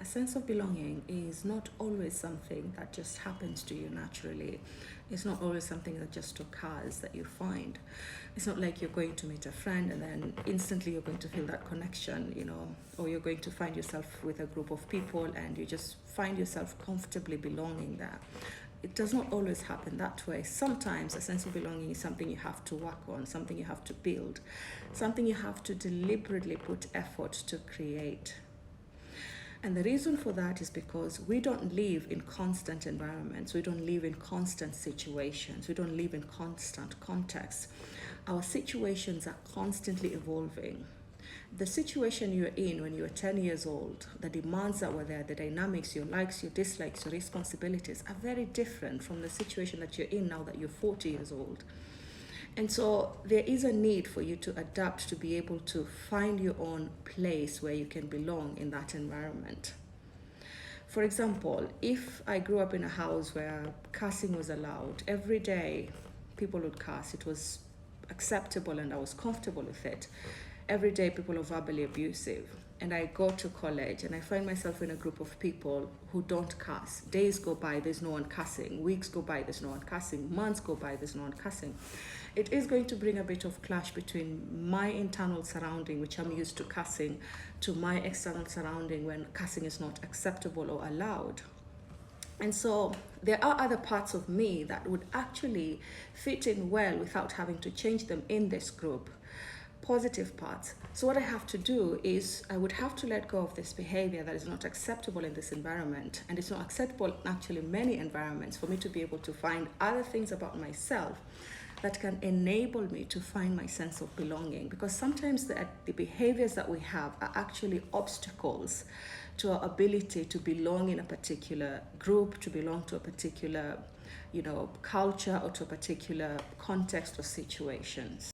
A sense of belonging is not always something that just happens to you naturally. It's not always something that just occurs that you find. It's not like you're going to meet a friend and then instantly you're going to feel that connection, or you're going to find yourself with a group of people and you just find yourself comfortably belonging there. It does not always happen that way. Sometimes a sense of belonging is something you have to work on, something you have to build, something you have to deliberately put effort to create. And the reason for that is because we don't live in constant environments, we don't live in constant situations, we don't live in constant contexts. Our situations are constantly evolving. The situation you're in when you were 10 years old, the demands that were there, the dynamics, your likes, your dislikes, your responsibilities are very different from the situation that you're in now that you're 40 years old. And so there is a need for you to adapt to be able to find your own place where you can belong in that environment. For example, if I grew up in a house where cursing was allowed, every day people would curse, it was acceptable and I was comfortable with it. Every day people are verbally abusive. And I go to college and I find myself in a group of people who don't curse. Days go by, there's no one cussing. Weeks go by, there's no one cussing. Months go by, there's no one cussing. It is going to bring a bit of clash between my internal surrounding, which I'm used to cussing, to my external surrounding when cussing is not acceptable or allowed. And so there are other parts of me that would actually fit in well without having to change them in this group. Positive parts. So what I have to do is I would have to let go of this behavior that is not acceptable in this environment, and it's not acceptable in actually many environments, for me to be able to find other things about myself that can enable me to find my sense of belonging. Because sometimes the behaviors that we have are actually obstacles to our ability to belong in a particular group, to belong to a particular culture, or to a particular context or situations.